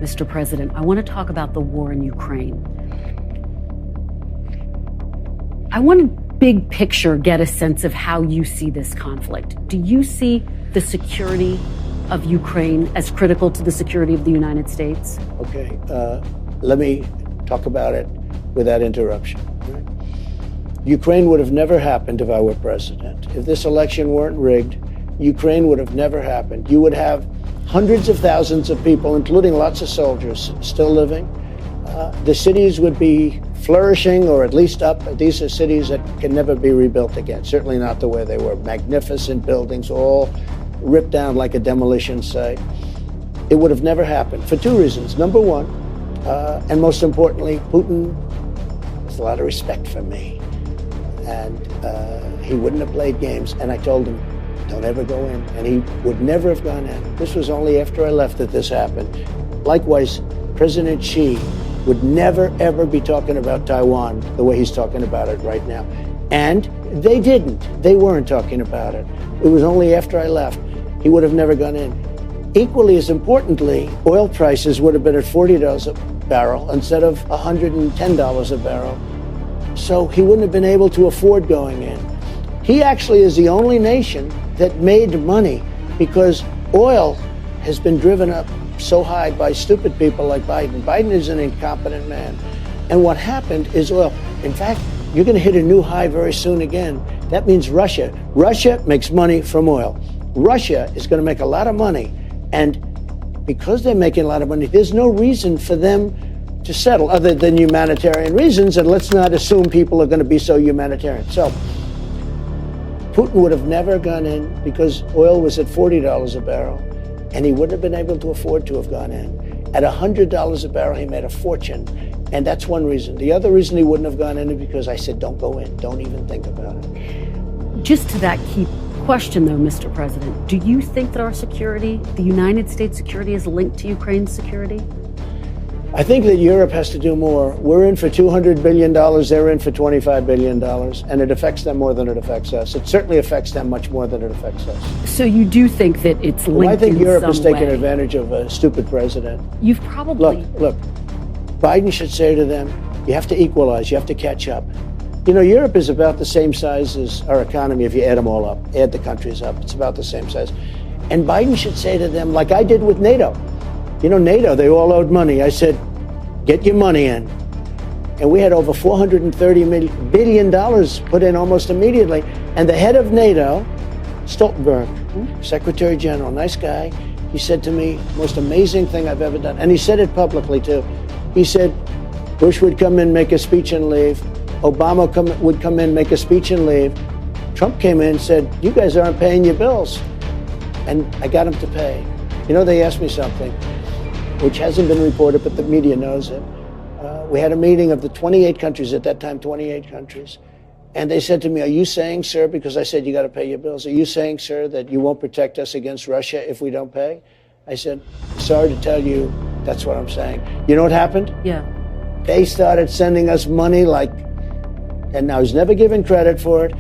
Mr. President, I want to talk about the war in Ukraine. I want to big picture get a sense of how you see this conflict. Do you see the security of Ukraine as critical to the security of the United States? Okay, let me talk about it without interruption. Ukraine would have never happened if I were president. If this election weren't rigged, Ukraine would have never happened. You would have hundreds of thousands of people, including lots of soldiers, still living. The cities would be flourishing, or at least up. These are cities that can never be rebuilt again, certainly not the way they were. Magnificent buildings, all ripped down like a demolition site. It would have never happened for two reasons. Number one, and most importantly, Putin has a lot of respect for me. And he wouldn't have played games. And I told him, don't ever go in. And he would never have gone in. This was only after I left that this happened. Likewise, President Xi would never, ever be talking about Taiwan the way he's talking about it right now. And they didn't. They weren't talking about it. It was only after I left. He would have never gone in. Equally as importantly, oil prices would have been at $40 a barrel instead of $110 a barrel. So he wouldn't have been able to afford going in. He actually is the only nation that made money because oil has been driven up so high by stupid people like Biden. Biden is an incompetent man. And what happened is oil. In fact, you're going to hit a new high very soon again. That means Russia. Russia makes money from oil. Russia is going to make a lot of money. And because they're making a lot of money, there's no reason for them to settle other than humanitarian reasons. And let's not assume people are going to be so humanitarian. So Putin would have never gone in because oil was at $40 a barrel, and he wouldn't have been able to afford to have gone in. At $100 a barrel, he made a fortune, and that's one reason. The other reason he wouldn't have gone in is because I said, don't go in, don't even think about it. Just to that key question, though, Mr. President, do you think that our security, the United States security, is linked to Ukraine's security? I think that Europe has to do more. We're in for $200 billion, they're in for $25 billion, and it affects them more than it affects us. It certainly affects them much more than it affects us. So you do think that it's linked in some way? I think Europe has taken advantage of a stupid president. You've probably... Look, Biden should say to them, you have to equalize, you have to catch up. You know, Europe is about the same size as our economy if you add them all up, add the countries up. It's about the same size. And Biden should say to them, like I did with NATO. You know, NATO, they all owed money. I said, get your money in. And we had over $430 billion put in almost immediately. And the head of NATO, Stoltenberg, Secretary General, nice guy, he said to me, most amazing thing I've ever done. And he said it publicly, too. He said, Bush would come in, make a speech and leave. Obama would come in, make a speech and leave. Trump came in and said, you guys aren't paying your bills. And I got him to pay. You know, they asked me something, which hasn't been reported, but the media knows it. We had a meeting of the 28 countries, at that time, 28 countries. And they said to me, are you saying, sir, because I said you got to pay your bills, are you saying, sir, that you won't protect us against Russia if we don't pay? I said, sorry to tell you, that's what I'm saying. You know what happened? Yeah. They started sending us money like, and I was never given credit for it,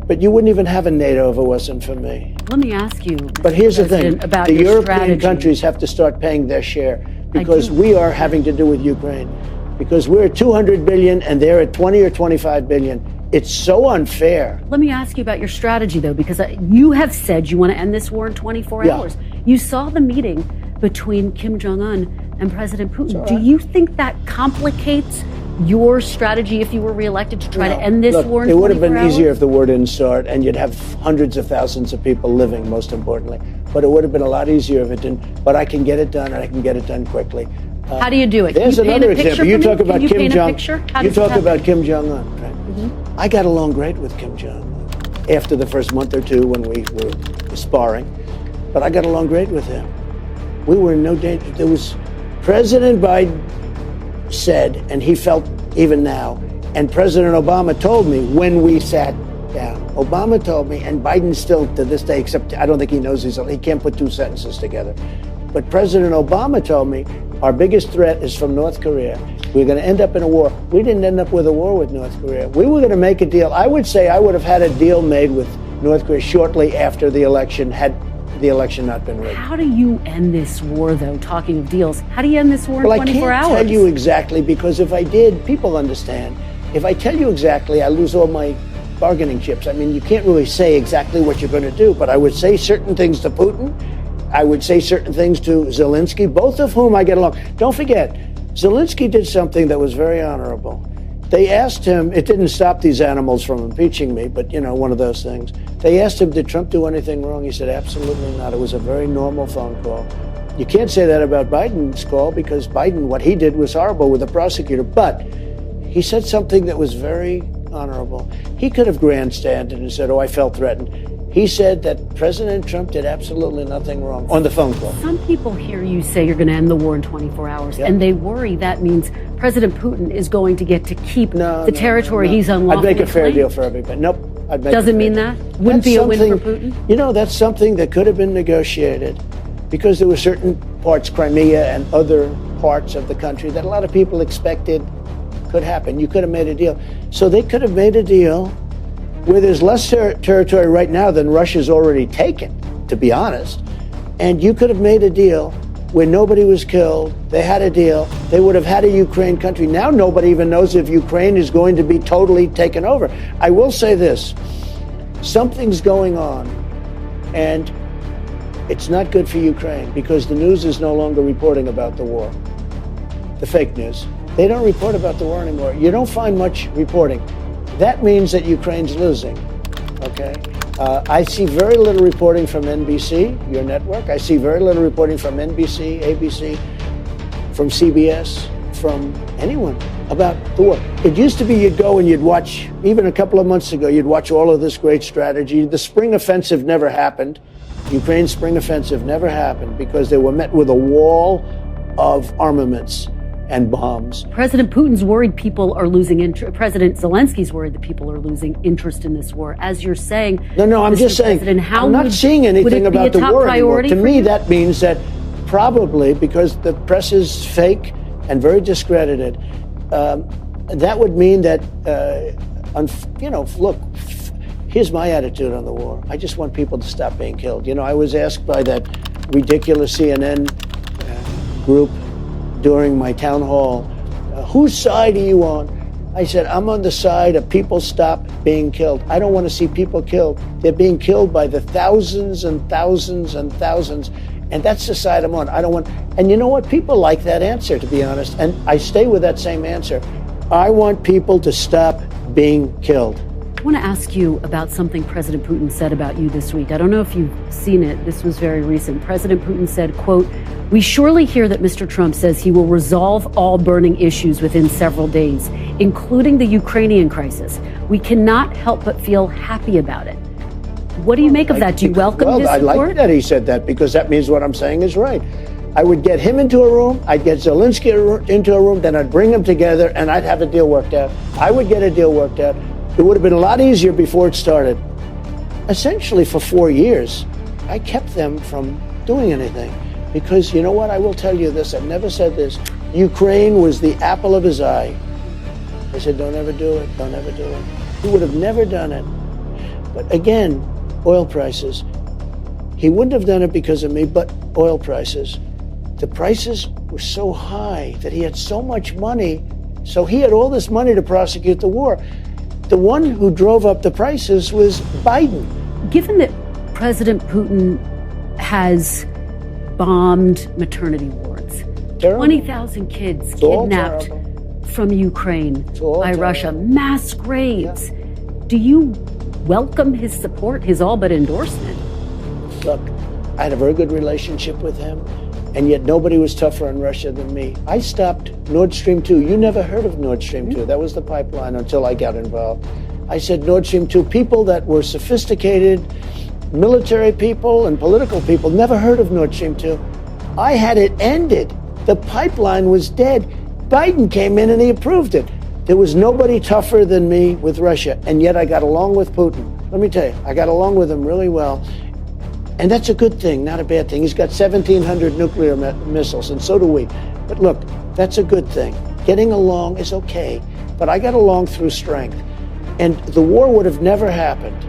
but you wouldn't even have a NATO if it wasn't for me. Let me ask you, but here's the thing, about the your European strategy. countries have to start paying their share because we are having to do with Ukraine. Because we're at 200 billion and they're at 20 or 25 billion. It's so unfair. Let me ask you about your strategy, though, because you have said you want to end this war in 24 hours. You saw the meeting between Kim Jong-un and President Putin. Do you think that complicates your strategy if you were reelected to try to end this war in 24 hours? It would have been easier if the war didn't start and you'd have hundreds of thousands of people living, most importantly. But it would have been a lot easier if it didn't. But I can get it done, and I can get it done quickly. How do you do it? There's another example. You talk about Kim Jong. You talk about Kim Jong-un, right? Mm-hmm. I got along great with Kim Jong-un after the first month or two when we were sparring, but I got along great with him. We were in no danger. There was President Biden said, and he felt even now, and President Obama told me when we sat down. Obama told me, and Biden still to this day, except I don't think he knows he can't put two sentences together. But President Obama told me our biggest threat is from North Korea. We're going to end up in a war. We didn't end up with a war with North Korea. We were going to make a deal. I would say I would have had a deal made with North Korea shortly after the election had the election not been rigged. How do you end this war, though? Talking of deals, how do you end this war in 24 hours? I can't tell you exactly, because if I did, people understand. If I tell you exactly, I lose all my bargaining chips. I mean, you can't really say exactly what you're going to do, but I would say certain things to Putin. I would say certain things to Zelensky, both of whom I get along. Don't forget, Zelensky did something that was very honorable. They asked him, it didn't stop these animals from impeaching me, but, you know, one of those things. They asked him, did Trump do anything wrong? He said, absolutely not. It was a very normal phone call. You can't say that about Biden's call, because Biden, what he did was horrible with the prosecutor. But he said something that was very honorable. He could have grandstanded and said, oh, I felt threatened. He said that President Trump did absolutely nothing wrong on the phone call. Some people hear you say you're going to end the war in 24 hours, Yep. and they worry that means President Putin is going to get to keep the territory he's unlawfully I'd make a fair claimed. deal for everybody. Nope. I'd make Doesn't a fair mean deal. that? Wouldn't That's be a win for something- Putin? You know, that's something that could have been negotiated, because there were certain parts, Crimea and other parts of the country, that a lot of people expected could happen. You could have made a deal. So they could have made a deal where there's less territory right now than Russia's already taken, to be honest. And you could have made a deal where nobody was killed. They had a deal. They would have had a Ukraine country. Now nobody even knows if Ukraine is going to be totally taken over. I will say this. Something's going on, and it's not good for Ukraine, because the news is no longer reporting about the war. The fake news. They don't report about the war anymore. You don't find much reporting. That means that Ukraine's losing, okay? I see very little reporting from NBC, your network. I see very little reporting from NBC, ABC, from CBS, from anyone about the war. It used to be you'd go and you'd watch, even a couple of months ago, you'd watch all of this great strategy. The spring offensive never happened. Ukraine's spring offensive never happened because they were met with a wall of armaments and bombs. President Putin's worried people are losing interest. President Zelensky's worried that people are losing interest in this war. As you're saying, No, I'm Mr. just saying, President, how I'm not would- seeing would anything it be a about the top war anymore. priority To for me, you? that means that probably, because the press is fake and very discredited, that would mean that, look, here's my attitude on the war. I just want people to stop being killed. You know, I was asked by that ridiculous CNN group during my town hall, whose side are you on? I said, I'm on the side of people stop being killed. I don't want to see people killed. They're being killed by the thousands and thousands and thousands. And that's the side I'm on. I don't want, and you know what? People like that answer, to be honest. And I stay with that same answer. I want people to stop being killed. I want to ask you about something President Putin said about you this week. I don't know if you've seen it. This was very recent. President Putin said, quote, "We surely hear that Mr. Trump says he will resolve all burning issues within several days, including the Ukrainian crisis. We cannot help but feel happy about it." What do you make of that? Do you welcome this I report? like that he said that, because that means what I'm saying is right. I would get him into a room, I'd get Zelensky into a room, then I'd bring them together and I'd have a deal worked out. I would get a deal worked out. It would have been a lot easier before it started. Essentially, for 4 years, I kept them from doing anything. Because you know what? I will tell you this. I've never said this. Ukraine was the apple of his eye. I said, don't ever do it. Don't ever do it. He would have never done it. But again, oil prices. He wouldn't have done it because of me, but oil prices. The prices were so high that he had so much money. So he had all this money to prosecute the war. The one who drove up the prices was Biden. Given that President Putin has bombed maternity wards, Terrible. 20,000 kids It's all kidnapped terrible. from Ukraine all by terrible. Russia, mass graves. Do you welcome his support, his all but endorsement? Look, I had a very good relationship with him, and yet nobody was tougher on Russia than me. I stopped Nord Stream 2. You never heard of Nord Stream 2. That was the pipeline until I got involved. I said Nord Stream 2, people that were sophisticated, military people and political people, never heard of Nord Stream 2. I had it ended. The pipeline was dead. Biden came in and he approved it. There was nobody tougher than me with Russia, and yet I got along with Putin. Let me tell you, I got along with him really well. And that's a good thing, not a bad thing. He's got 1,700 nuclear missiles, and so do we. But look, that's a good thing. Getting along is okay, but I got along through strength. And the war would have never happened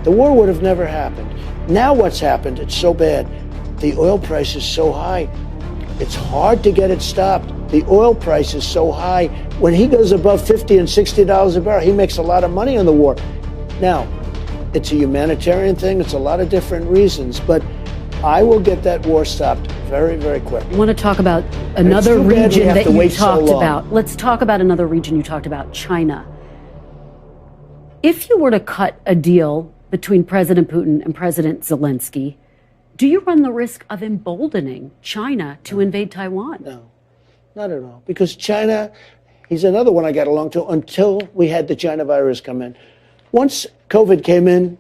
The war would have never happened. Now what's happened, it's so bad. The oil price is so high. It's hard to get it stopped. The oil price is so high. When he goes above $50 and $60 a barrel, he makes a lot of money on the war. Now, it's a humanitarian thing. It's a lot of different reasons, but I will get that war stopped very, very quickly. I want to talk about another region that you talked about. Let's talk about another region you talked about, China. If you were to cut a deal between President Putin and President Zelensky, do you run the risk of emboldening China to invade Taiwan? No, not at all. Because China, he's another one I got along to until we had the China virus come in. Once COVID came in,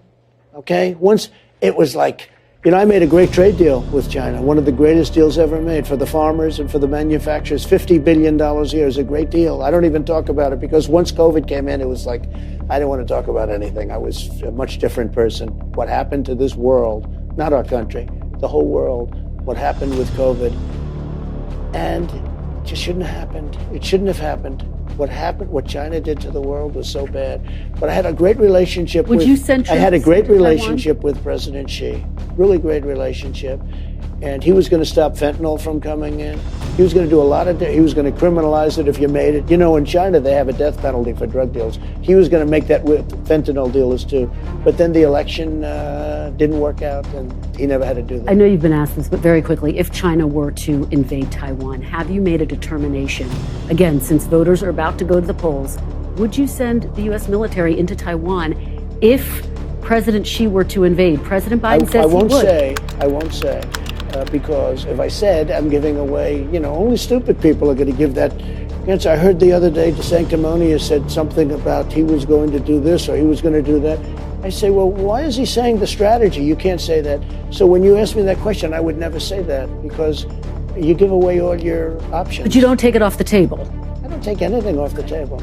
okay, once it was like, I made a great trade deal with China, one of the greatest deals ever made for the farmers and for the manufacturers. $50 billion a year is a great deal. I don't even talk about it because once COVID came in, it was like, I didn't want to talk about anything. I was a much different person. What happened to this world, not our country, the whole world, what happened with COVID. And it just shouldn't have happened. It shouldn't have happened. What happened, what China did to the world was so bad. But I had a great relationship with President Xi, really great relationship. And he was going to stop fentanyl from coming in. He was going to do he was going to criminalize it if you made it. In China, they have a death penalty for drug deals. He was going to make that with fentanyl dealers too. But then the election didn't work out and he never had to do that. I know you've been asked this, but very quickly, if China were to invade Taiwan, have you made a determination, again, since voters are about to go to the polls, would you send the U.S. military into Taiwan if President Xi were to invade? President Biden says he would. I won't say. Because if I said, I'm giving away, only stupid people are going to give that answer. I heard the other day, DeSanctimonious said something about he was going to do this or he was going to do that. I say, well, why is he saying the strategy? You can't say that. So when you ask me that question, I would never say that because you give away all your options. But you don't take it off the table. I don't take anything off the table.